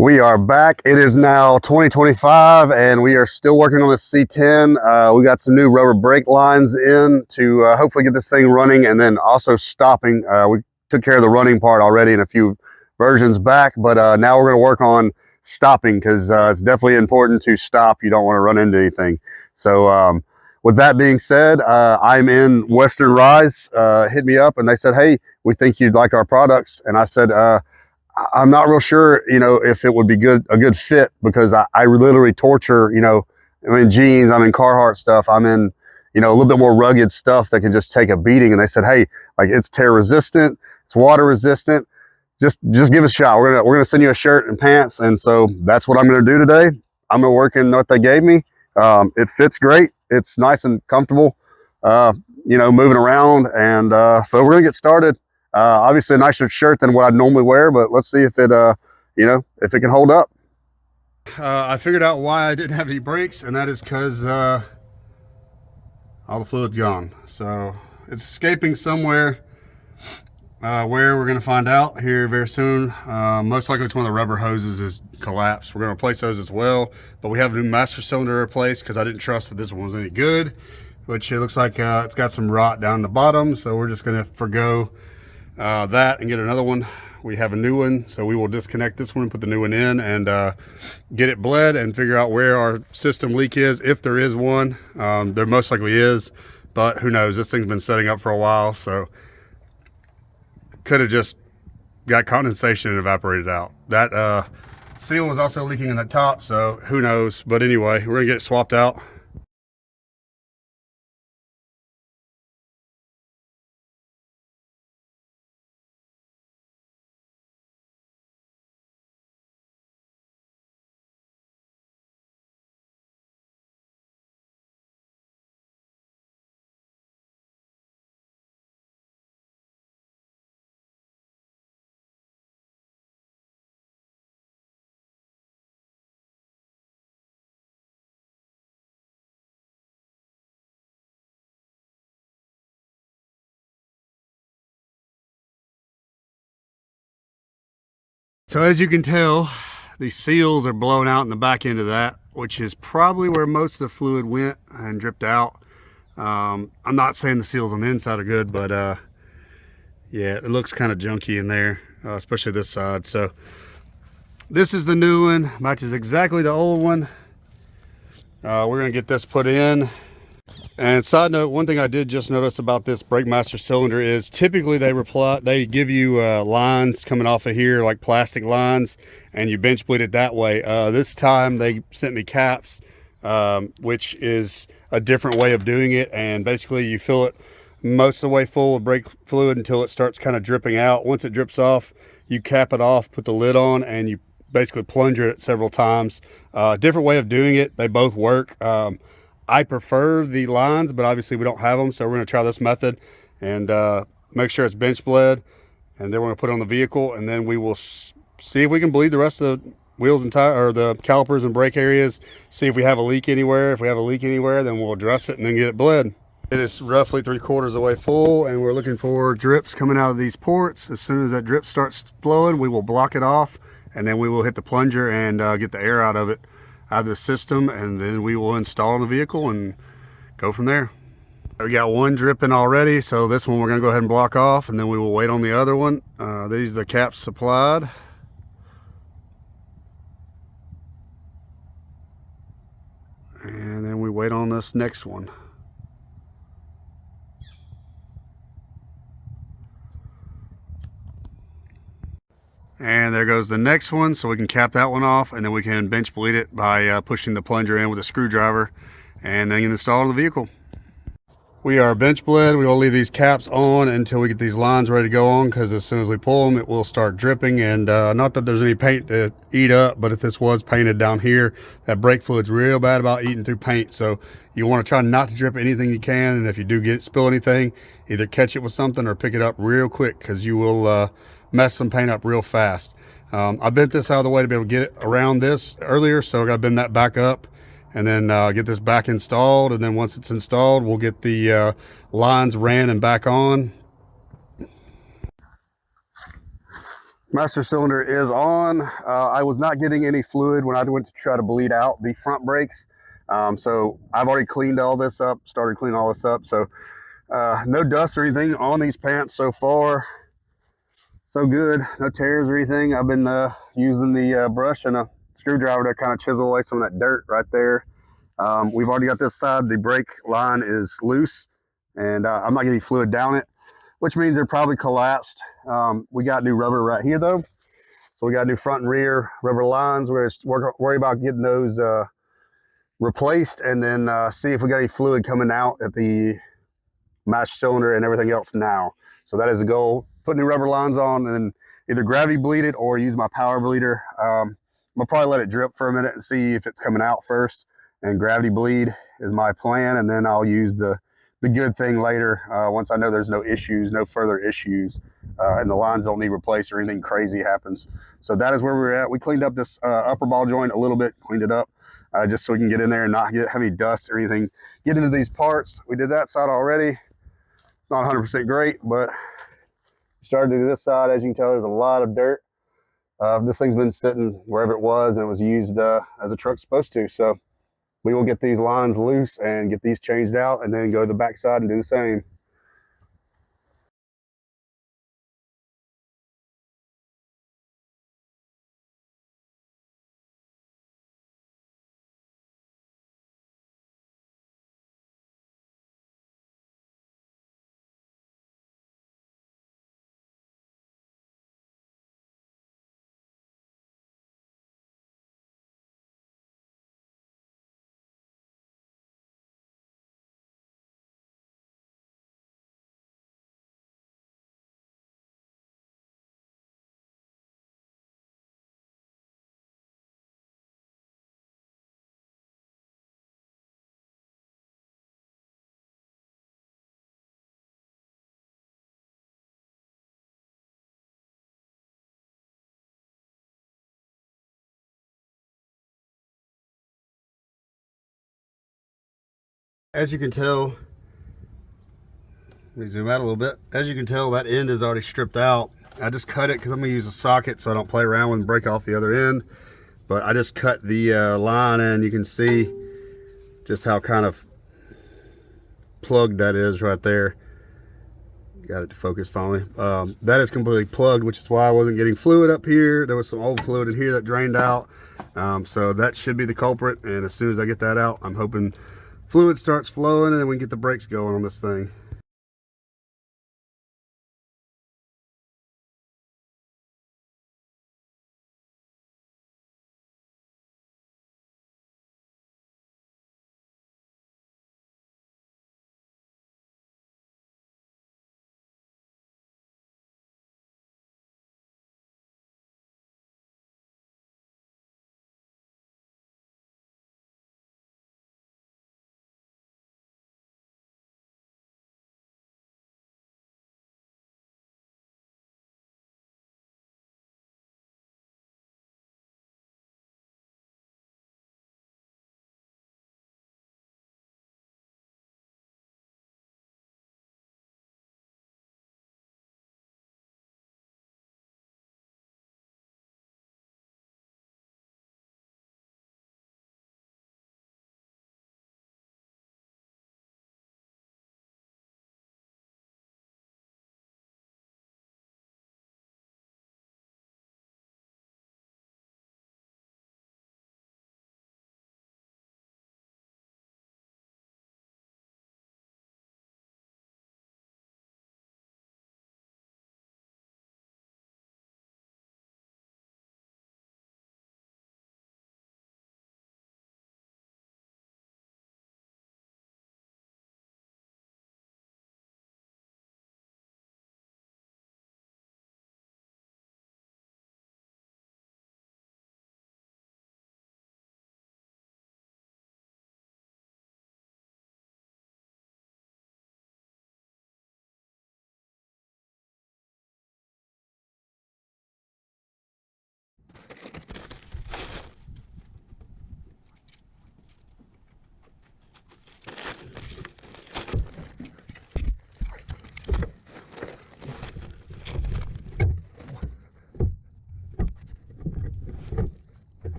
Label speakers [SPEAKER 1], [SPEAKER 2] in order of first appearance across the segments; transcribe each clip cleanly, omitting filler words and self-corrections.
[SPEAKER 1] We are back. It is now 2025 and we are still working on the C10. We got some new rubber brake lines in to hopefully get this thing running, and then also stopping. We took care of the running part already in a few versions back, but now we're going to work on stopping, because it's definitely important to stop. You don't want to run into anything. So with that being said, I'm in Western Rise. Hit me up and they said, hey, we think you'd like our products. And I said, I'm not real sure, if it would be a good fit, because I literally torture, I'm in jeans, I'm in Carhartt stuff, I'm in, a little bit more rugged stuff that can just take a beating. And they said, hey, like, it's tear resistant, it's water resistant. Just give it a shot. We're gonna send you a shirt and pants. And so that's what I'm gonna do today. I'm gonna work in what they gave me. It fits great. It's nice and comfortable, moving around. And so we're gonna get started. Obviously a nicer shirt than what I'd normally wear, but let's see if it, if it can hold up. I figured out why I didn't have any brakes, and that is because all the fluid's gone. So it's escaping somewhere, where we're gonna find out here very soon. Most likely it's one of the rubber hoses is collapsed. We're gonna replace those as well, but we have a new master cylinder to replace because I didn't trust that this one was any good, which it looks like it's got some rot down the bottom. So we're just gonna forgo that and get another one. We have a new one, so we will disconnect this one and put the new one in and get it bled and figure out where our system leak is, if there is one. There most likely is, but who knows? This thing's been setting up for a while, so could have just got condensation and evaporated out. That seal was also leaking in the top, so who knows? But anyway, we're gonna get it swapped out. So as you can tell, these seals are blown out in the back end of that, which is probably where most of the fluid went and dripped out. I'm not saying the seals on the inside are good, but yeah, it looks kind of junky in there, especially this side. So this is the new one, matches exactly the old one. We're gonna get this put in. And side note, one thing I did just notice about this brake master cylinder is typically they give you lines coming off of here, like plastic lines, and you bench bleed it that way. This time they sent me caps, which is a different way of doing it. And basically you fill it most of the way full with brake fluid until it starts kind of dripping out. Once it drips off, you cap it off, put the lid on, and you basically plunger it several times. Different way of doing it. They both work. I prefer the lines, but obviously we don't have them, so we're going to try this method and make sure it's bench bled, and then we're going to put it on the vehicle, and then we will see if we can bleed the rest of the wheels and tire, or the calipers and brake areas, see if we have a leak anywhere. If we have a leak anywhere, then we'll address it and then get it bled. It is roughly 3/4 of the way full, and we're looking for drips coming out of these ports. As soon as that drip starts flowing, we will block it off, and then we will hit the plunger and get the air out of the system, and then we will install in the vehicle and go from there. We got one dripping already, so this one we're gonna go ahead and block off, and then we will wait on the other one. These are the caps supplied. And then we wait on this next one. And there goes the next one, so we can cap that one off, and then we can bench bleed it by pushing the plunger in with a screwdriver, and then install in the vehicle. We are bench bled. We will leave these caps on until we get these lines ready to go on, because as soon as we pull them, it will start dripping. And not that there's any paint to eat up, but if this was painted down here, that brake fluid's real bad about eating through paint. So you want to try not to drip anything you can, and if you do spill anything, either catch it with something or pick it up real quick, because you will mess some paint up real fast. I bent this out of the way to be able to get it around this earlier, so I got to bend that back up and then get this back installed. And then once it's installed, we'll get the lines ran and back on. Master cylinder is on. I was not getting any fluid when I went to try to bleed out the front brakes. So I've already cleaned all this up, started cleaning all this up. So no dust or anything on these pants so far. So good, no tears or anything. I've been using the brush and a screwdriver to kind of chisel away some of that dirt right there. We've already got this side. The brake line is loose and I'm not getting fluid down it, which means they're probably collapsed. We got new rubber right here though. So we got new front and rear rubber lines. We're just worry about getting those replaced and then see if we got any fluid coming out at the match cylinder and everything else now. So that is the goal. Put new rubber lines on and either gravity bleed it or use my power bleeder. I'm gonna probably let it drip for a minute and see if it's coming out first, and gravity bleed is my plan, and then I'll use the good thing later once I know there's no issues, no further issues, and the lines don't need replaced or anything crazy happens. So that is where we're at. We cleaned up this upper ball joint a little bit, cleaned it up just so we can get in there and not have any dust or anything get into these parts. We did that side already. Not 100% great, but started to do this side. As you can tell, there's a lot of dirt. This thing's been sitting wherever it was and it was used as a truck's supposed to. So we will get these lines loose and get these changed out and then go to the back side and do the same. As you can tell, let me zoom out a little bit. As you can tell, that end is already stripped out. I just cut it because I'm going to use a socket so I don't play around with and break off the other end. But I just cut the line and you can see just how kind of plugged that is right there. Got it to focus finally. That is completely plugged, which is why I wasn't getting fluid up here. There was some old fluid in here that drained out. So that should be the culprit. And as soon as I get that out, I'm hoping fluid starts flowing and then we can get the brakes going on this thing.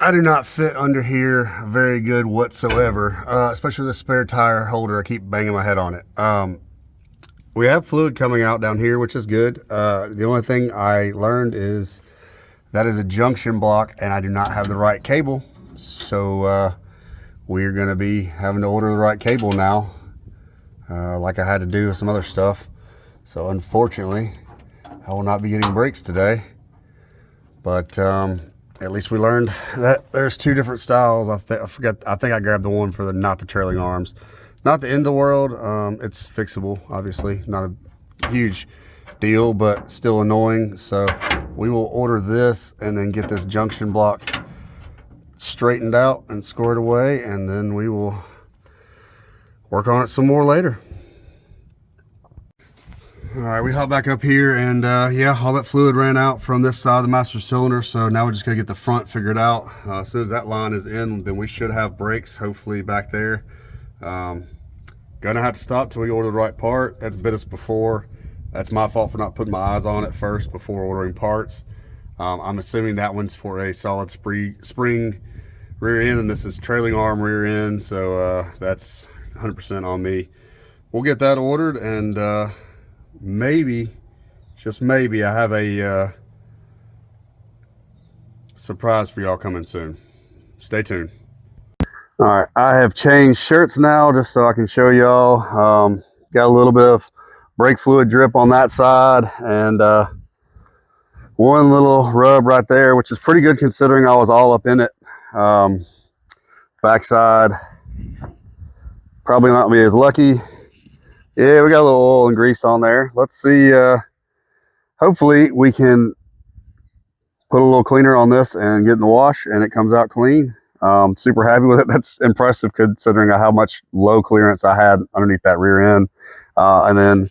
[SPEAKER 1] I do not fit under here very good whatsoever, especially with the spare tire holder. I keep banging my head on it. We have fluid coming out down here, which is good. The only thing I learned is that is a junction block and I do not have the right cable. So we're gonna be having to order the right cable now, like I had to do with some other stuff. So unfortunately, I will not be getting brakes today, but at least we learned that there's two different styles. I think I grabbed the one for the not the trailing arms. Not the end of the world. It's fixable, obviously. Not a huge deal, but still annoying. So we will order this and then get this junction block straightened out and scored away, and then we will work on it some more later. All right, we hop back up here, and yeah, all that fluid ran out from this side of the master cylinder, so now we're just gonna get the front figured out. As soon as that line is in, then we should have brakes, hopefully, back there. Gonna have to stop till we order the right part. That's bit us before. That's my fault for not putting my eyes on it first before ordering parts. I'm assuming that one's for a solid spring rear end, and this is trailing arm rear end, so that's 100% on me. We'll get that ordered, and maybe, just maybe, I have a surprise for y'all coming soon. Stay tuned. All right, I have changed shirts now just so I can show y'all. Got a little bit of brake fluid drip on that side, and one little rub right there, which is pretty good considering I was all up in it. Backside, probably not be as lucky. Yeah, we got a little oil and grease on there. Let's see, hopefully we can put a little cleaner on this and get in the wash and it comes out clean. Super happy with it. That's impressive considering how much low clearance I had underneath that rear end. And then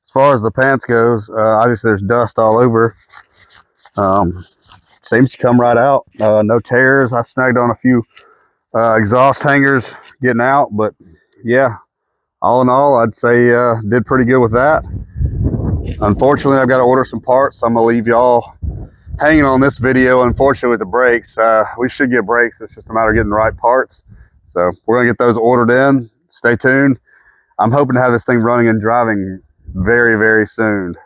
[SPEAKER 1] as far as the pants goes, obviously there's dust all over. Seems to come right out. No tears. I snagged on a few exhaust hangers getting out, but yeah, all in all, I'd say did pretty good with that. Unfortunately, I've got to order some parts, so I'm gonna leave y'all hanging on this video. Unfortunately, with the brakes, we should get brakes. It's just a matter of getting the right parts. So we're gonna get those ordered in. Stay tuned. I'm hoping to have this thing running and driving very, very soon.